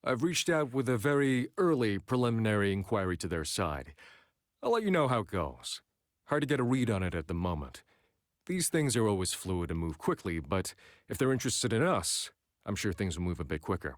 I've reached out with a very early preliminary inquiry to their side. I'll let you know how it goes. Hard to get a read on it at the moment. These things are always fluid and move quickly, but if they're interested in us, I'm sure things will move a bit quicker.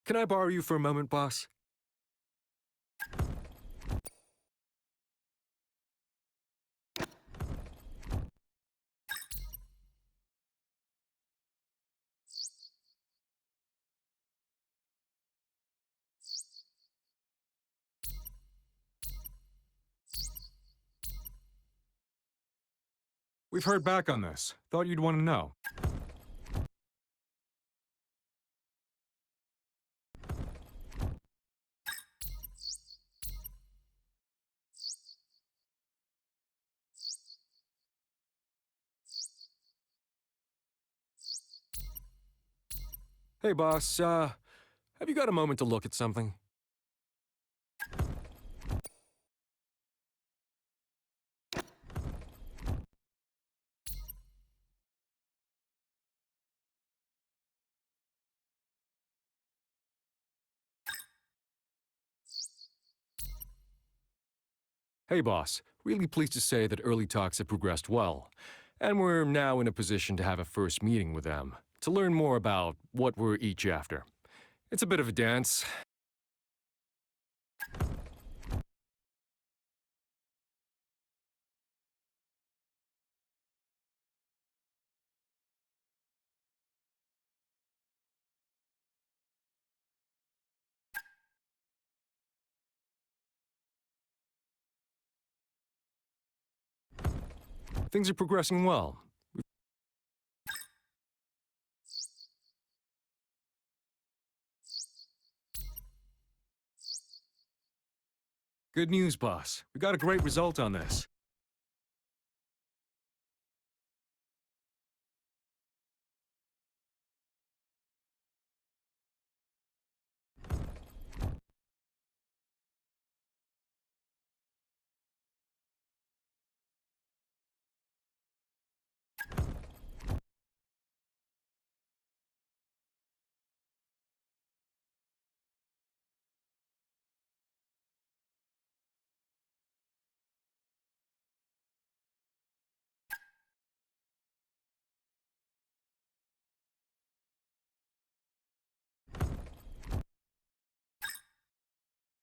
Can I borrow you for a moment, boss? We've heard back on this. Thought you'd want to know. Hey, boss, have you got a moment to look at something? Hey, boss. Really pleased to say that early talks have progressed well, and we're now in a position to have a first meeting with them to learn more about what we're each after. It's a bit of a dance. Things are progressing well. Good news, boss. We got a great result on this.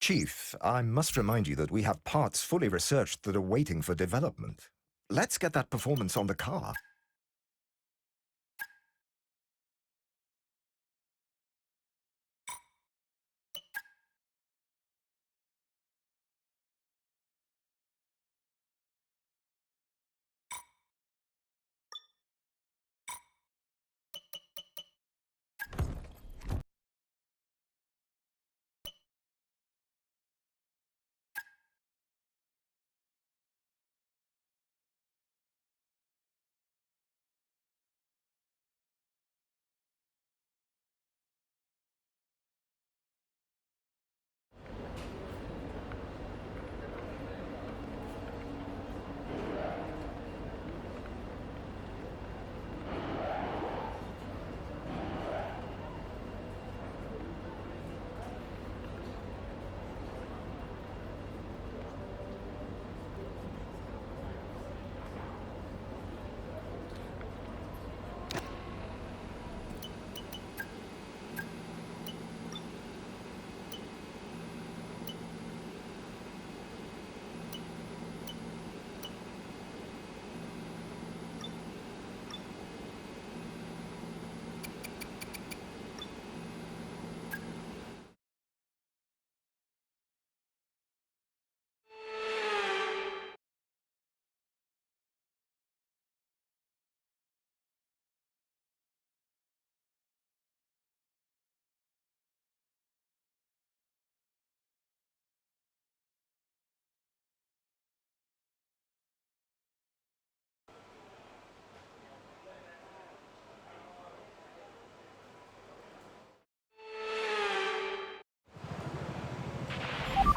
Chief, I must remind you that we have parts fully researched that are waiting for development. let's get that performance on the car.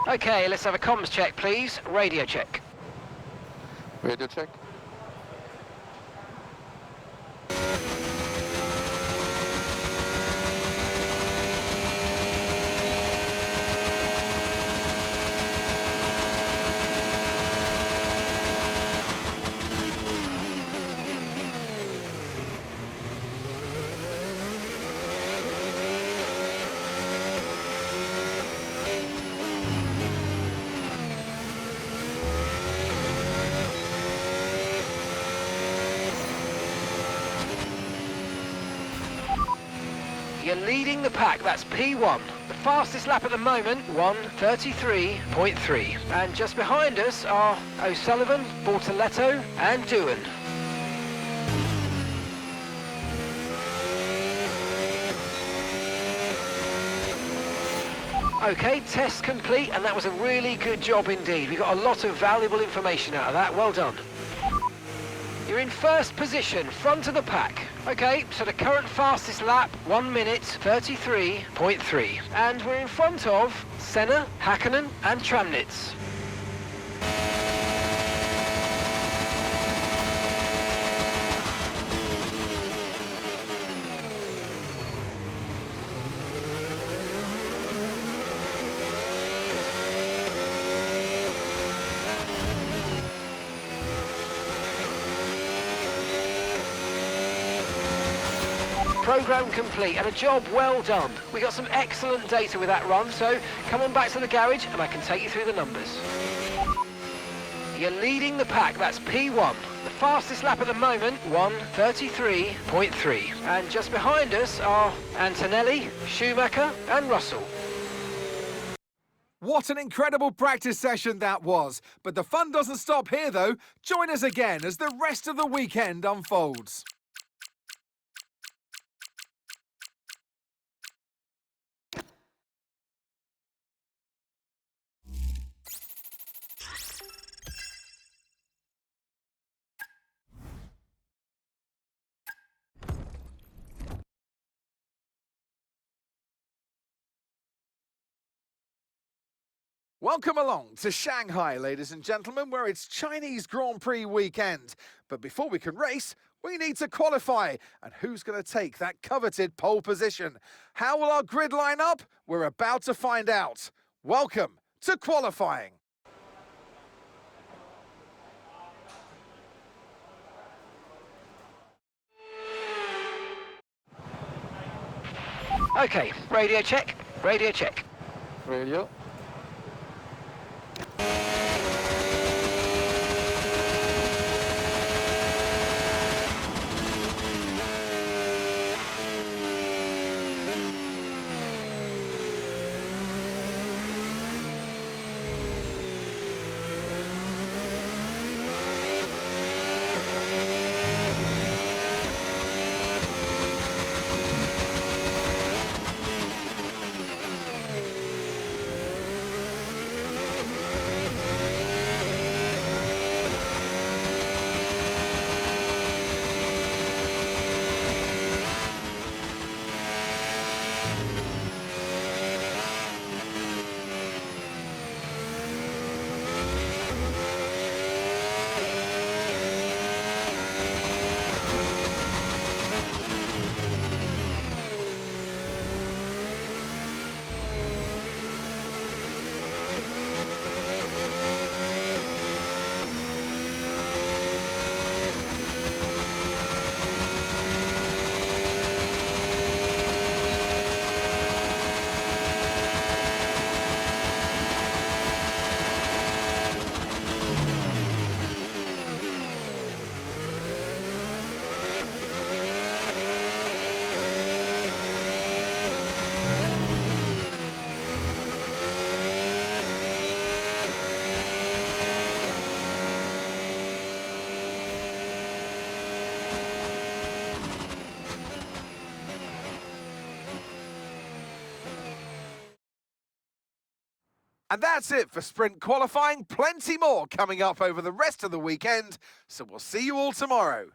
Okay, let's have a comms check, please. Radio check. Radio check. You're leading the pack, that's P1. The fastest lap at the moment, 1:33.3. And just behind us are O'Sullivan, Bortoletto and Doohan. Okay, test complete, and that was a really good job indeed. We got a lot of valuable information out of that. Well done. You're in first position, front of the pack. Okay, so the current fastest lap, 1:33.3. And we're in front of Senna, Hakkinen and Tramnitz. Program complete and a job well done. We got some excellent data with that run, so come on back to the garage and I can take you through the numbers. You're leading the pack, that's P1. The fastest lap at the moment, 1:33.3. And just behind us are Antonelli, Schumacher and Russell. What an incredible practice session that was. But the fun doesn't stop here though. Join us again as the rest of the weekend unfolds. Welcome along to Shanghai, ladies and gentlemen, where it's Chinese Grand Prix weekend. But before we can race, we need to qualify. And who's going to take that coveted pole position? How will our grid line up? We're about to find out. Welcome to qualifying. Okay, radio check, radio check. Radio. And that's it for sprint qualifying. Plenty more coming up over the rest of the weekend. So we'll see you all tomorrow.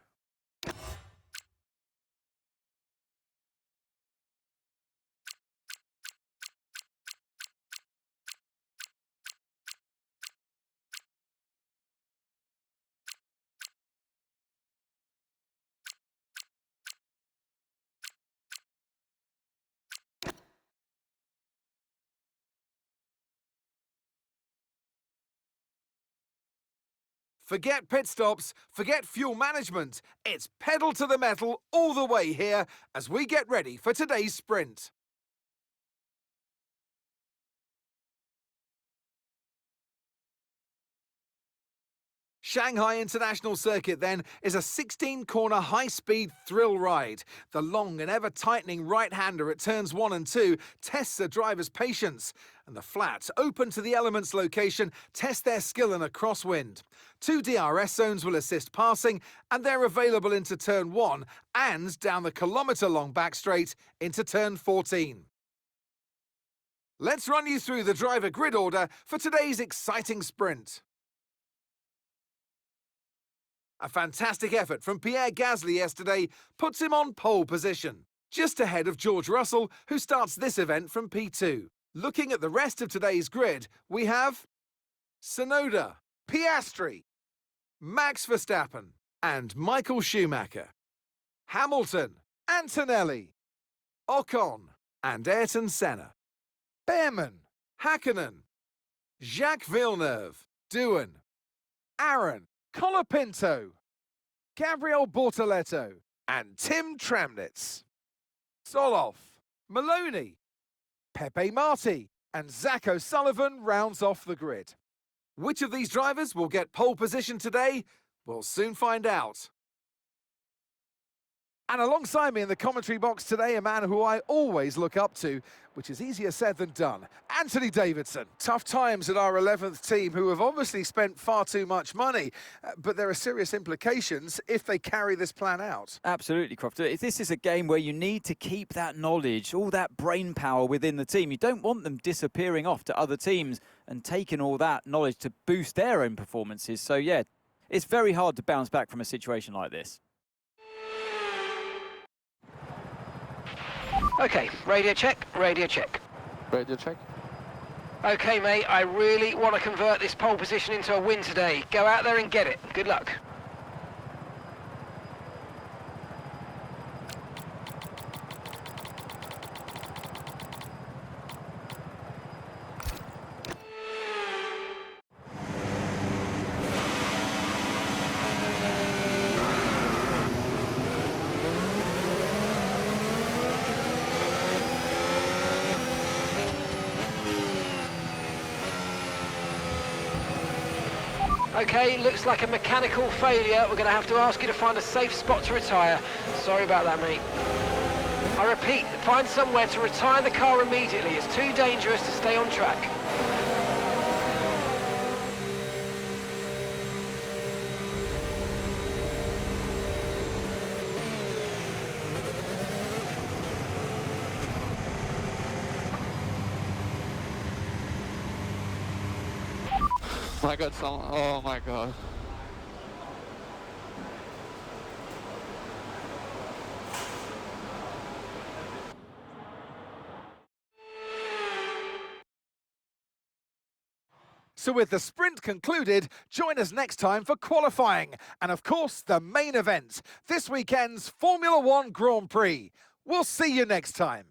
Forget pit stops, forget fuel management. It's pedal to the metal all the way here as we get ready for today's sprint. Shanghai International Circuit, then, is a 16-corner high-speed thrill ride. The long and ever-tightening right-hander at turns 1 and 2 tests a driver's patience, and the flat, open to the elements location, test their skill in a crosswind. 2 DRS zones will assist passing, and they're available into turn 1 and down the kilometre-long back straight into turn 14. Let's run you through the driver grid order for today's exciting sprint. A fantastic effort from Pierre yesterday puts him on pole position, just ahead of George Russell, who starts this event from P2. Looking at the rest of today's grid, we have Tsunoda, Piastri, Max Verstappen, and Michael Schumacher, Hamilton, Antonelli, Ocon, and Ayrton Senna, Behrman, Hakkinen, Jacques Villeneuve, Doohan, Aaron, Colapinto, Gabriel Bortoletto, and Tim Tramnitz. Soloff, Maloney, Pepe Marti, and Zach O'Sullivan rounds off the grid. Which of these drivers will get pole position today? We'll soon find out. And alongside me in the commentary box today, a man who I always look up to, which is easier said than done, Anthony Davidson. Tough times at our 11th team, who have obviously spent far too much money, but there are serious implications if they carry this plan out. Absolutely, Crofter. This is a game where you need to keep that knowledge, all that brain power within the team. You don't want them disappearing off to other teams and taking all that knowledge to boost their own performances. So, yeah, it's very hard to bounce back from a situation like this. Okay, radio check, radio check. Radio check. Okay, mate, I really want to convert this pole position into a win today. Go out there and get it. Good luck. Okay, looks like a mechanical failure. We're going to have to ask you to find a safe spot to retire. Sorry about that, mate. I repeat, find somewhere to retire the car immediately. It's too dangerous to stay on track. I got some. Oh my god. So with the sprint concluded, join us next time for qualifying and, of course, the main event, this weekend's Formula One Grand Prix. We'll see you next time.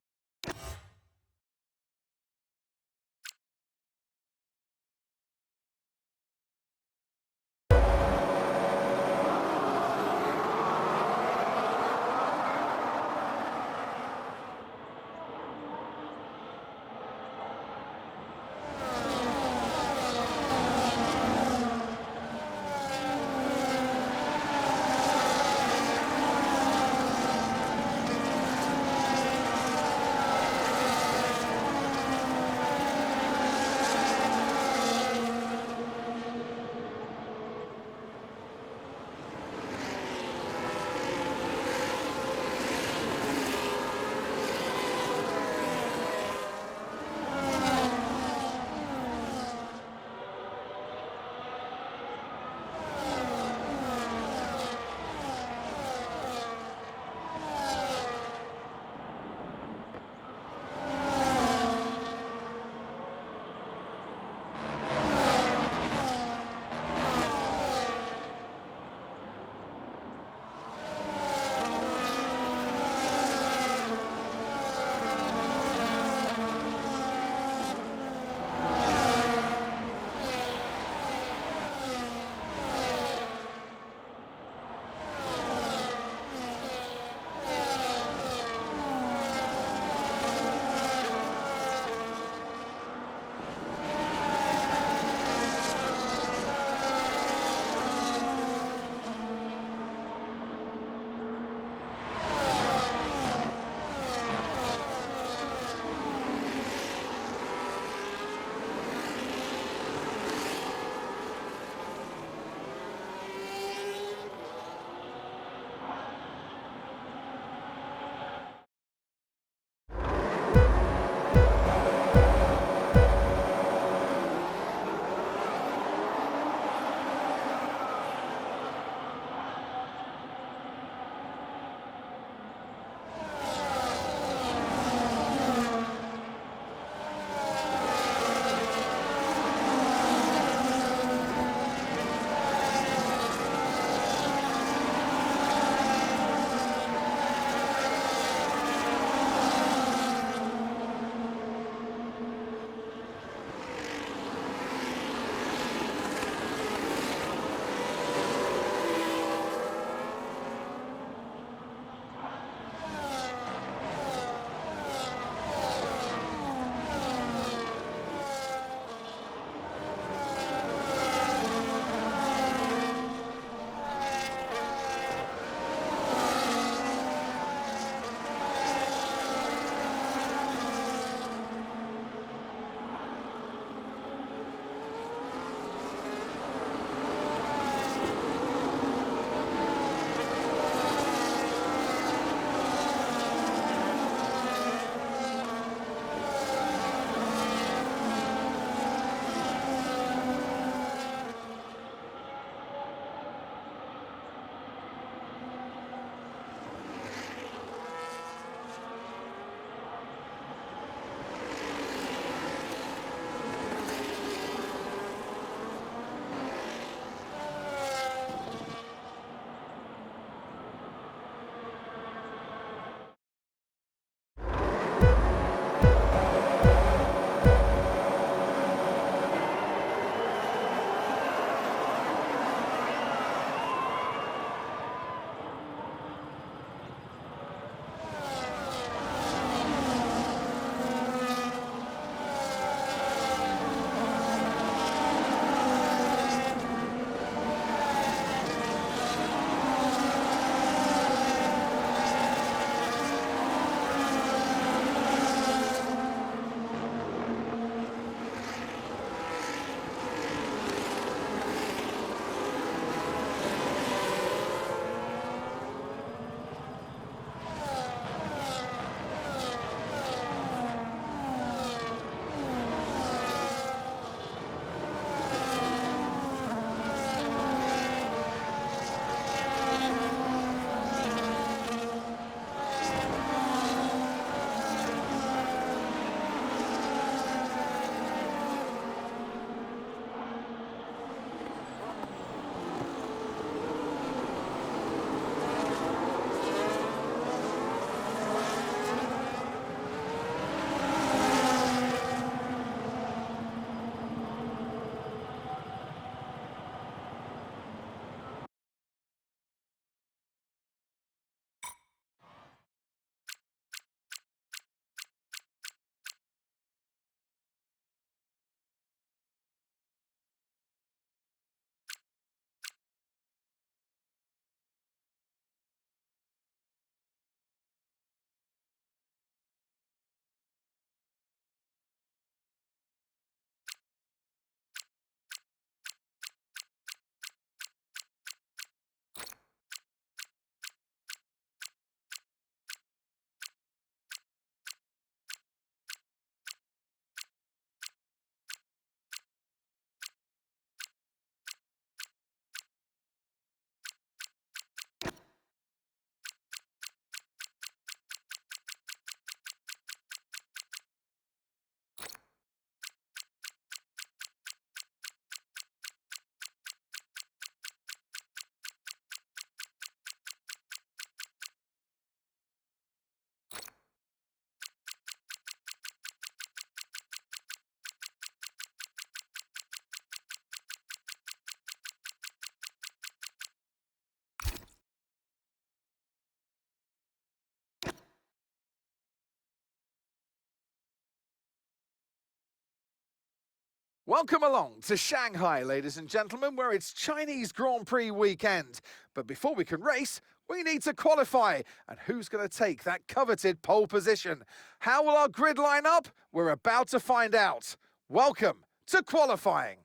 Welcome along to Shanghai, ladies and gentlemen, where it's Chinese Grand Prix weekend. But before we can race, we need to qualify. And who's going to take that coveted pole position? How will our grid line up? We're about to find out. Welcome to qualifying.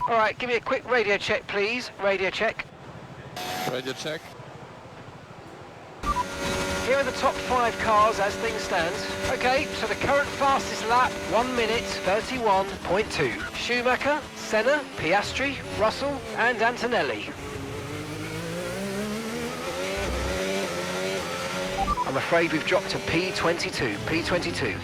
All right, give me a quick radio check, please. Radio check. Radio check. Here are the top 5 cars as things stand. Okay, so the current fastest lap, 1 minute 31.2. Schumacher, Senna, Piastri, Russell and Antonelli. I'm afraid we've dropped to P22. P22.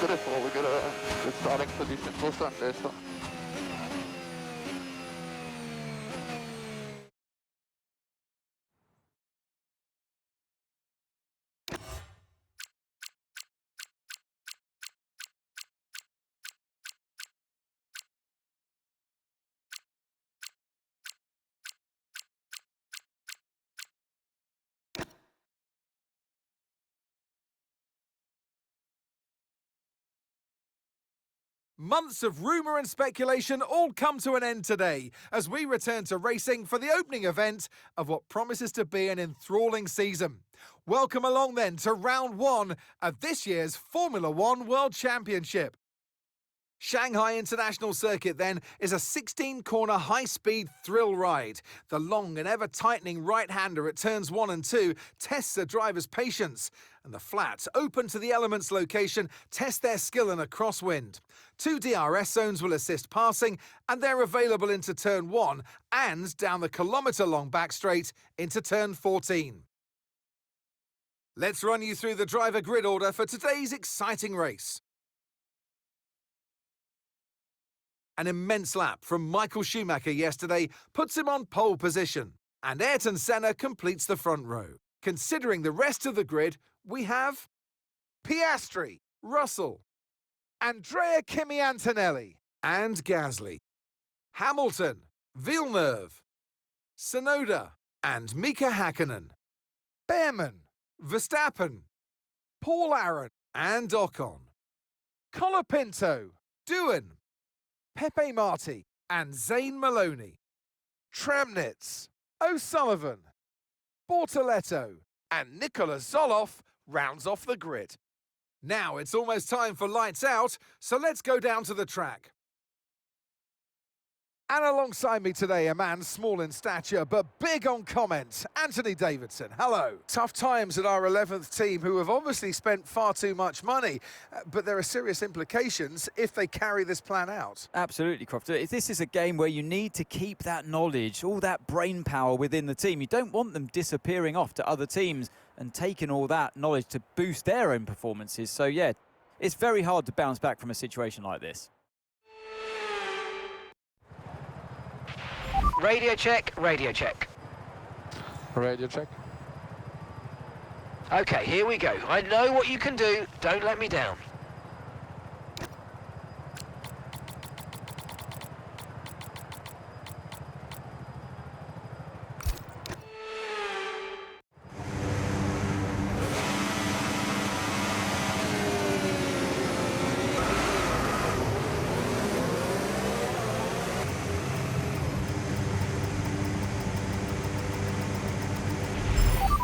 Beautiful. We got a good starting position for Sunday. So. Months of rumour and speculation all come to an end today as we return to racing for the opening event of what promises to be an enthralling season. Welcome along then to round 1 of this year's Formula One World Championship. Shanghai International Circuit then is a 16-corner high-speed thrill ride. The long and ever-tightening right-hander at turns 1 and 2 tests the driver's patience, and the flat, open to the elements location, test their skill in a crosswind. 2 DRS zones will assist passing, and they're available into turn 1 and down the kilometre-long back straight into turn 14. Let's run you through the driver grid order for today's exciting race. An immense lap from Michael Schumacher yesterday puts him on pole position, and Ayrton Senna completes the front row. Considering the rest of the grid, we have Piastri, Russell, Andrea Kimi Antonelli, and Gasly, Hamilton, Villeneuve, Tsunoda, and Mika Hakkinen, Behrman, Verstappen, Paul Aron, and Ocon, Colapinto, Doohan, Pepe Marti and Zane Maloney, Tramnitz, O'Sullivan, Bortoletto and Nicola Zoloff rounds off the grid. Now it's almost time for lights out, so let's go down to the track. And alongside me today, a man small in stature but big on comment, Anthony Davidson. Hello. Tough times at our 11th team, who have obviously spent far too much money, but there are serious implications if they carry this plan out. Absolutely, Crofter. This is a game where you need to keep that knowledge, all that brain power within the team. You don't want them disappearing off to other teams and taking all that knowledge to boost their own performances. So yeah, it's very hard to bounce back from a situation like this. Radio check, radio check. Radio check. Okay, here we go. I know what you can do. Don't let me down.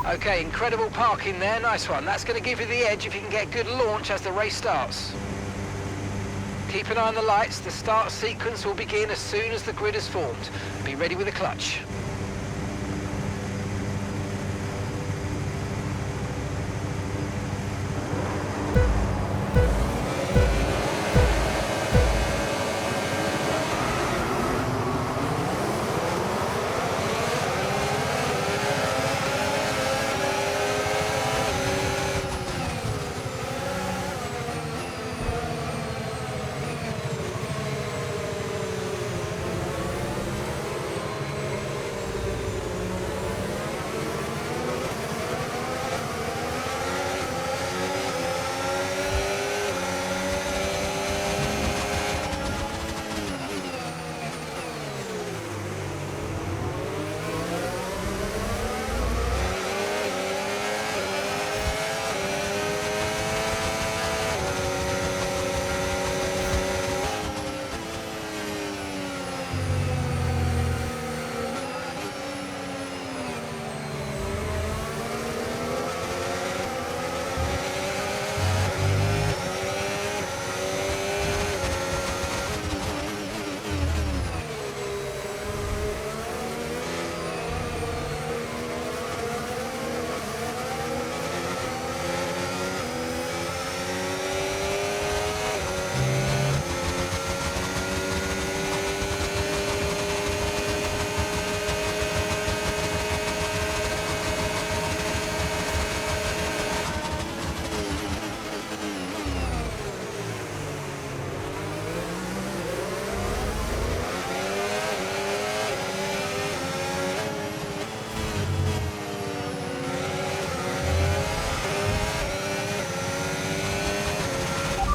Okay, incredible parking there, nice one. That's going to give you the edge if you can get good launch as the race starts. Keep an eye on the lights, the start sequence will begin as soon as the grid is formed. Be ready with the clutch.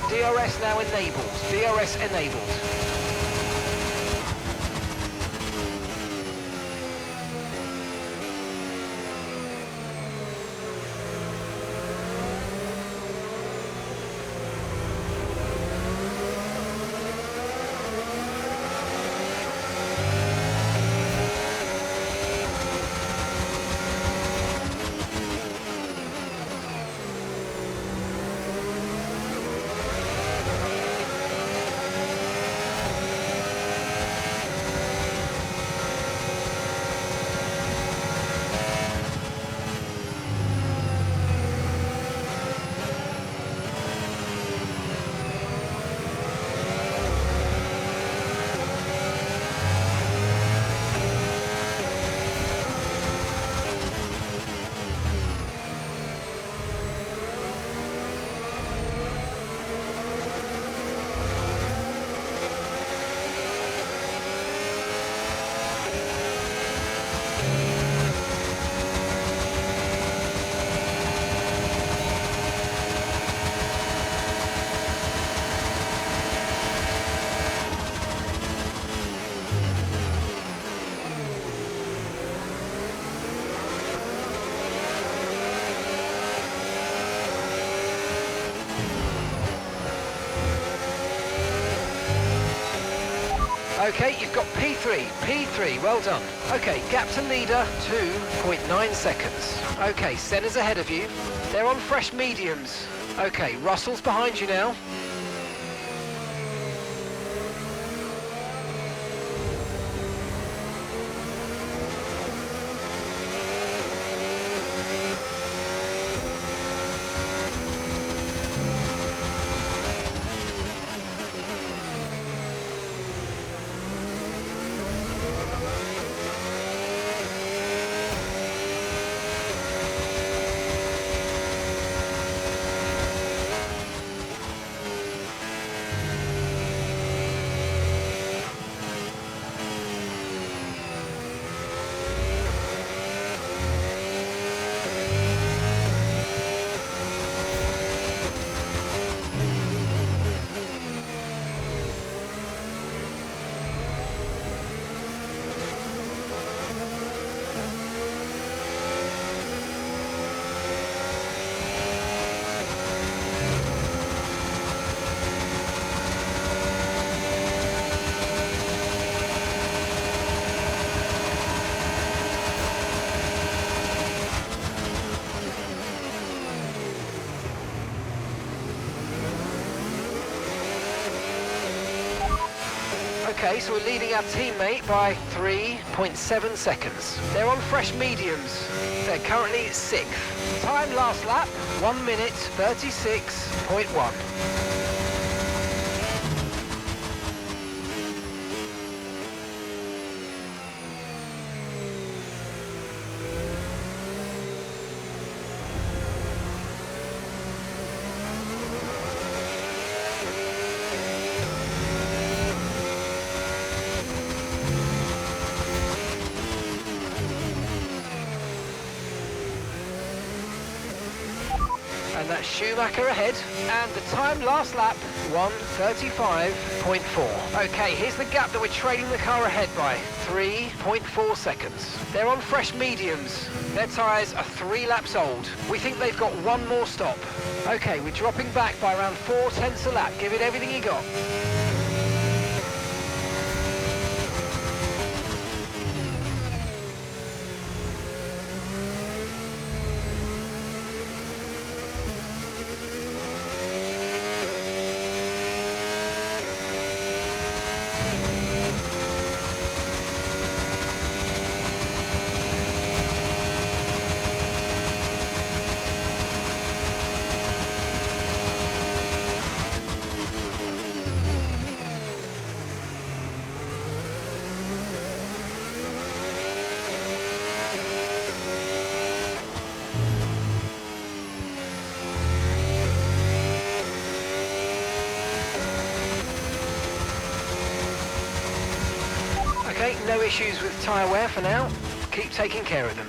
DRS now enabled. DRS enabled. Okay, you've got P3, P3, well done. Okay, gap to leader, 2.9 seconds. Okay, Senna's ahead of you. They're on fresh mediums. Okay, Russell's behind you now. Okay, so we're leading our teammate by 3.7 seconds. They're on fresh mediums. They're currently 6th. Time last lap, 1 minute 36.1. And that's Schumacher ahead, and the time last lap, 1:35.4. Okay, here's the gap that we're trailing the car ahead by, 3.4 seconds. They're on fresh mediums. Their tyres are 3 laps old. We think they've got one more stop. Okay, we're dropping back by around 4/10 a lap. Give it everything you got. Okay, no issues with tyre wear for now. Keep taking care of them.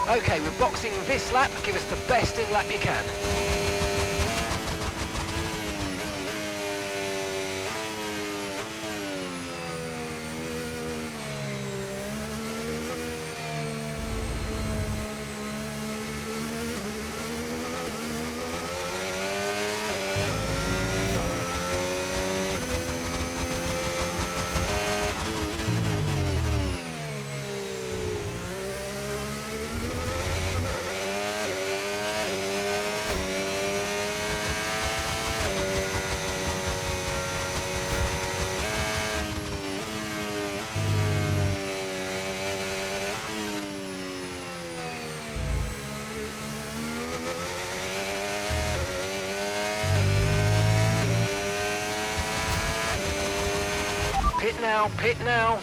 Okay, we're boxing this lap. Give us the best in lap you can. Pit now, pit now.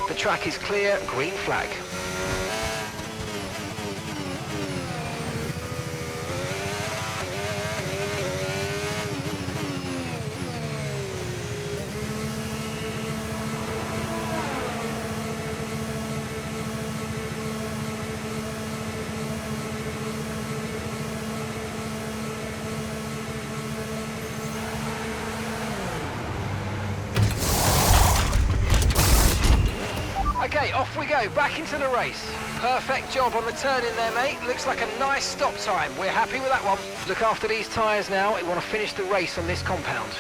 The track is clear, green flag. Okay, off we go, back into the race. Perfect job on the turn in there, mate. Looks like a nice stop time. We're happy with that one. Look after these tyres now. We want to finish the race on this compound.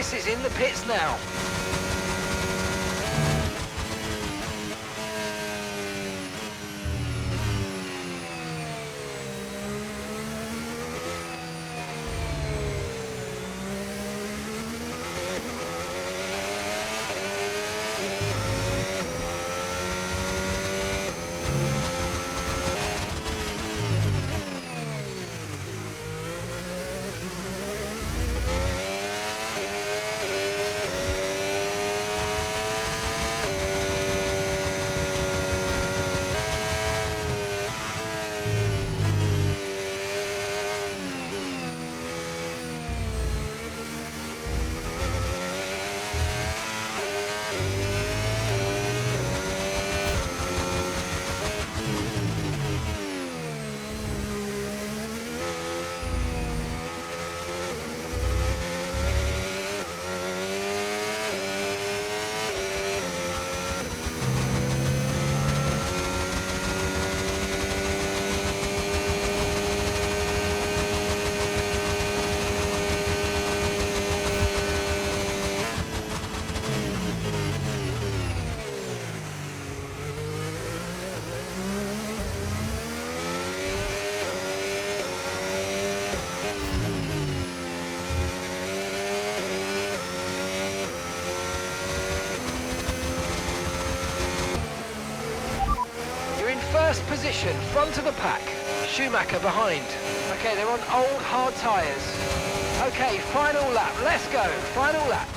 gas is in the pits now. First position, front of the pack. Schumacher behind. Okay, they're on old hard tyres. Okay, final lap. Let's go. Final lap.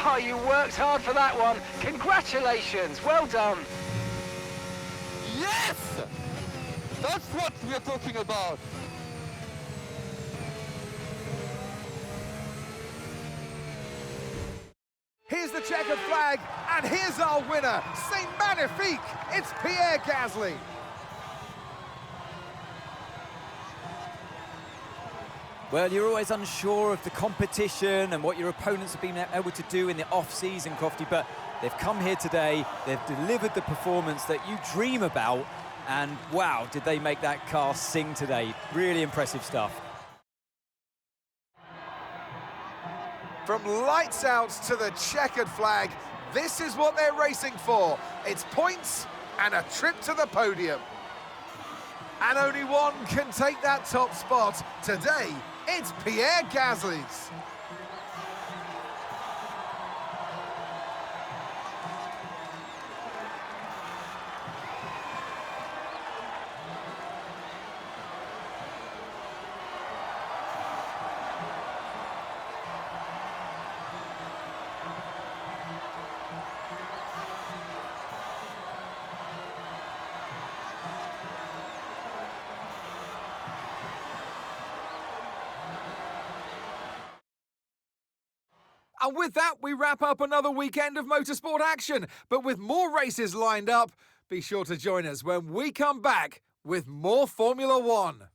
Oh, you worked hard for that one. Congratulations. Well done. Yes! That's what we're talking about. Here's the checkered flag, and here's our winner. C'est magnifique. It's Pierre Gasly. Well, you're always unsure of the competition and what your opponents have been able to do in the off-season, Crofty, but they've come here today, they've delivered the performance that you dream about, and wow, did they make that car sing today. Really impressive stuff. From lights out to the checkered flag, this is what they're racing for. It's points and a trip to the podium. And only one can take that top spot. Today, it's Pierre Gasly's. And with that, we wrap up another weekend of motorsport action. But with more races lined up, be sure to join us when we come back with more Formula One.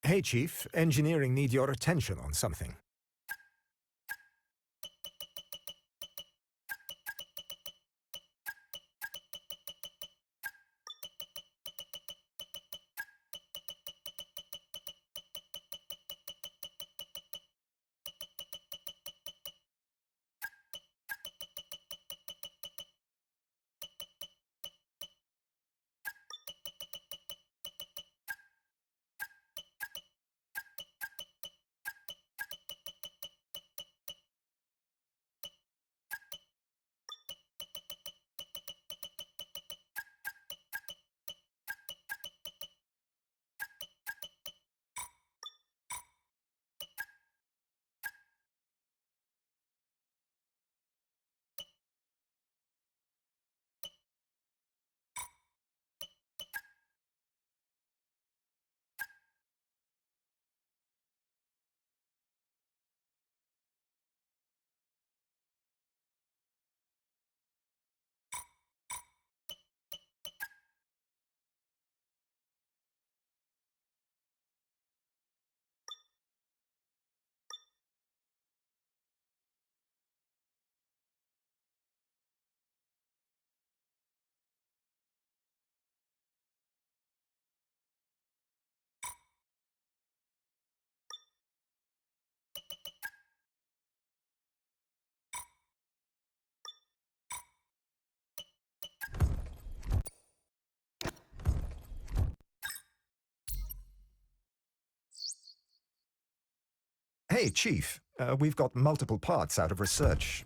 Hey, Chief. Engineering need your attention on something. Hey, Chief. We've got multiple parts out of research.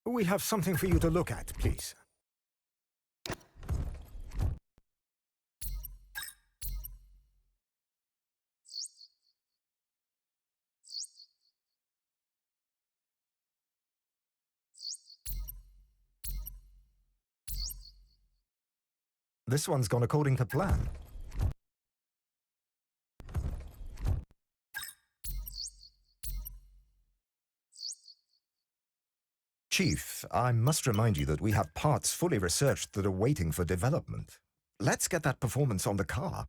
We have something for you to look at, please. This one's gone according to plan. Chief, I must remind you that we have parts fully researched that are waiting for development. Let's get that performance on the car.